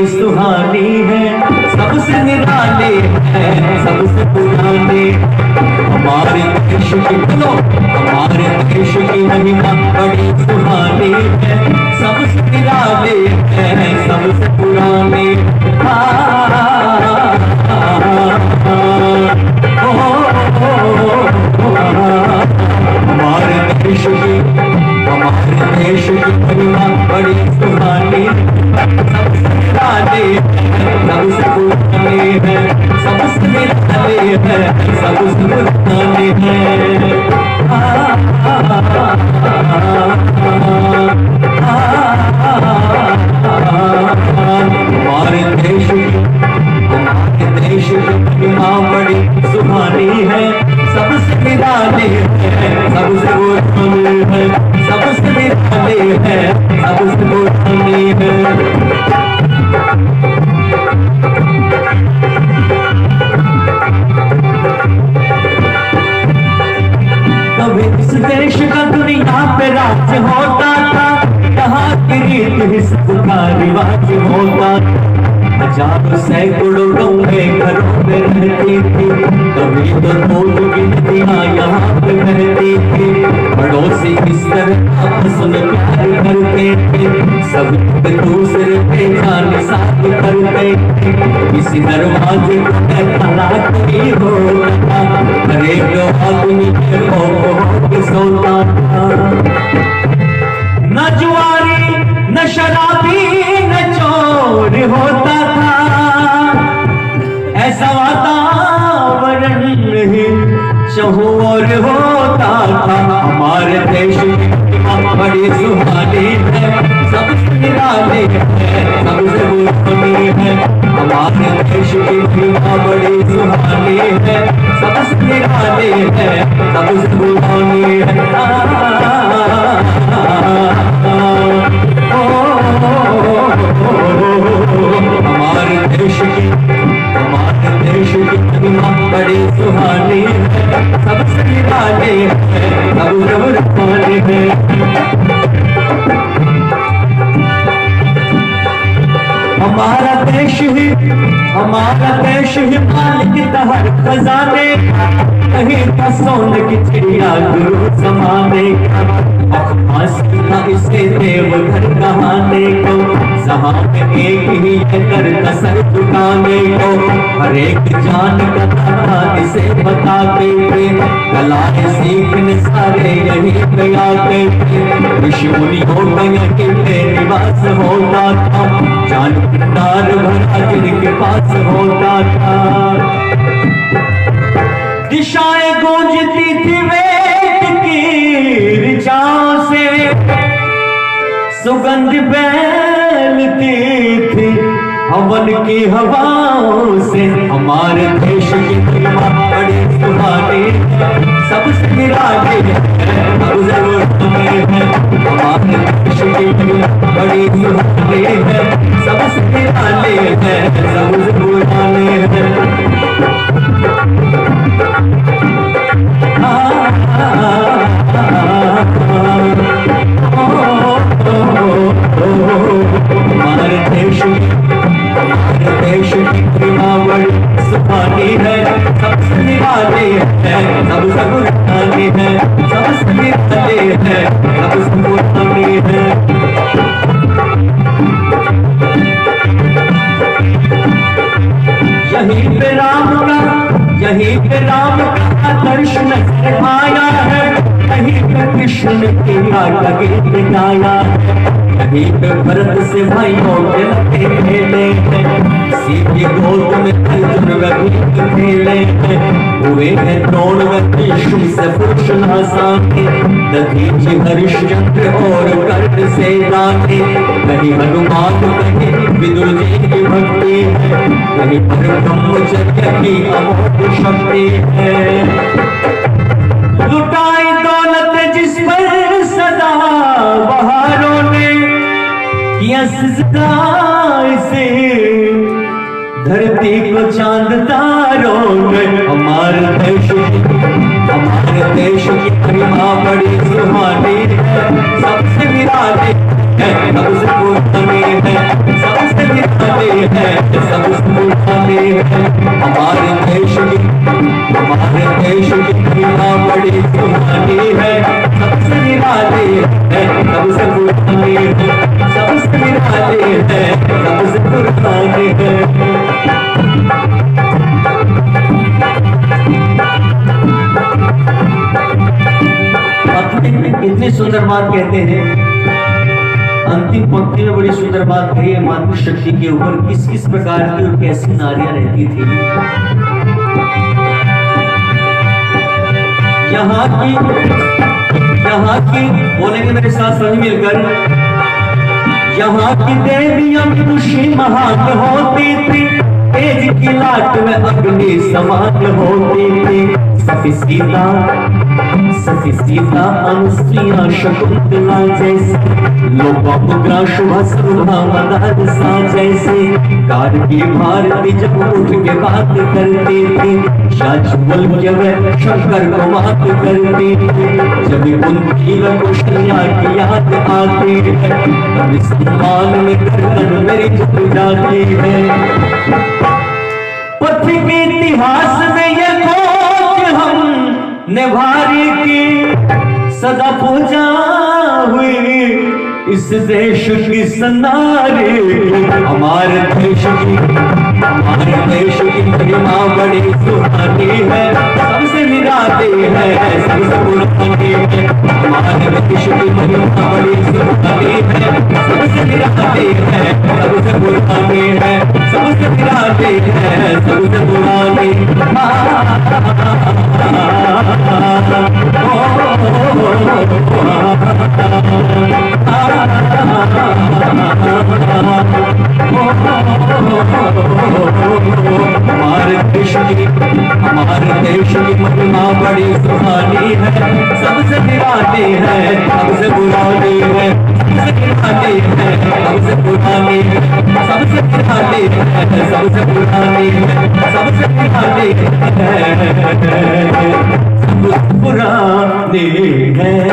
सुहानी है, सबसे निराले हैं, सबसे पुराने। हमारे देश की बोलो, हमारे देश की महिमा बड़ी सुहानी है, सबसे निराले हैं, सबसे पुराने। हमारे देश की महिमा बड़ी सुहानी, सबसे निराले हैं, सबसे पुराने हैं, सबसे निराले हैं, सबसे पुराने हैं। हमारे देश की महिमा बड़ी सुहानी है, सबसे निराले हैं, सबसे पुराने हैं, सबसे निराले हैं, सबसे पुराने हैं। कभी इस देश का दुनिया पे राज होता था, यहाँ की रीत सबका रिवाज होता था। हजारों सैकड़ों गंगे घरों में रहती थी, कभी तो नोट गिनतियाँ यहाँ पे रहती थी। पड़ोसी इस तरह आपस में प्यार करते थे, सब एक दूसरे पे जान साथ करते थे। किसी दरवाजे को तलाक नहीं होता, हर एक आदमी के खौफ सोता था। न जुआरी न शराबी न चोर होता था, ऐसा वातावरण नहीं चहु और होता था। हमारे देश की बड़ी सुहानी है, सबसे निराले है, सबसे पुराने हैं। हमारे देश की बड़ी सुहानी है, सबसे निराले है, सबसे पुराने हैं। हमारे देश की महिमा बड़ी सुहानी है, सबसे निराले हैं, सबसे पुराने हैं। हमारा देश ही मालिक हर खजाने, कहीं का सोने की चिड़िया गुरु समाने का इसे देवघर कहाने को, जहाँ में एक ही कर कसर चुकाने को। हर एक जान का था इसे बताते थे, कलाएं सीखने सारे यही पे आते थे। ऋषि मुनि हो गए पे निवास होता था, जान भंडार भरा जिनके पास होता था। दिशाएं गूंजती थी वेद की ऋचाओं से, सुगंध फैलती थी हवन की हवाओं से। हमारे देश की महिमा बड़ी सुहानी है, सबसे निराले है, सबसे पुराने हैं। हमारे देश की महिमा बड़ी सुहानी है, सबसे निराले है, सबसे पुराने हैं। हमारे देश की महिमा बड़ी सुहानी है, सबसे निराले है, सबसे पुराने हैं, सबसे निराले है, सबसे पुराने हैं। यहीं पे राम का दर्शन आया है, कहीं पे कृष्ण की गीत गाया है, कहीं पे भरत से भाइयों के लगे खेले हैं, सीधी गोद में अर्जुन गीत खेले हैं। हुए हैं द्रोण भीष्म से पुरुष नासाने, दधीचि हरिश्चंद्र और कर्ण से दाने। कहीं हनुमान कहीं विदुर जी की भक्ति है, कहीं पर ब्रह्मचर्य की अमोघ शक्ति है। लुटाई दौलत जिस पर सदा बहारों ने किया सिजदा से, धरती को चांद तारों ने। हमारे देश की महिमा बड़ी सुहानी है, सबसे निराले है, सबसे पुराने हैं, सबसे निराले देश की महिमा बड़ी सुहानी है, सबसे निराले है, सबसे पुराने है, सबसे निराले है, सबसे पुराने है। इतनी सुंदर बात कहते हैं, अंतिम पंक्ति में बड़ी सुंदर बात कही है, मातृशक्ति के ऊपर किस किस प्रकार की और कैसी नारियां रहती थी। यहाँ की बोलेंगे मेरे साथ सभी मिलकर, यहाँ की देवियां खुशी महान होती थी, तेज की लाट में अग्नि समान होती थी। सती सीता अनुसुईया शकुंतला जैसे, लोपामुद्रा शुभा सुभा मदालसा जैसे, कारगी भारती जब उठ के बात करती थी, शाजमल के वह शंकर को मात करती थी। जब उनकी कौशल्या की याद आती है, तब सम्मान में गर्दन मेरी झुक जाती है। पृथ्वी के इतिहास में ये खोज हम निभारी की सदा पूजा हुई, इस देश की सनारी हमारे देश की महिमा बड़ी सुहानी है, सबसे निराली है, सबसे पुरानी है। हमारे देश की महिमा बड़ी सुहानी है, सबसे निराली है, सबसे पुरानी है, सबसे निराली है, सबसे पुरानी। हमारे देश की महिमा बड़ी सुहानी है, सबसे निराली है, सबसे पुरानी है, सबसे निराली है, सबसे पुरानी है, सबसे निराली है, सबसे पुरानी है, सबसे निराली है, सबसे पुरानी है।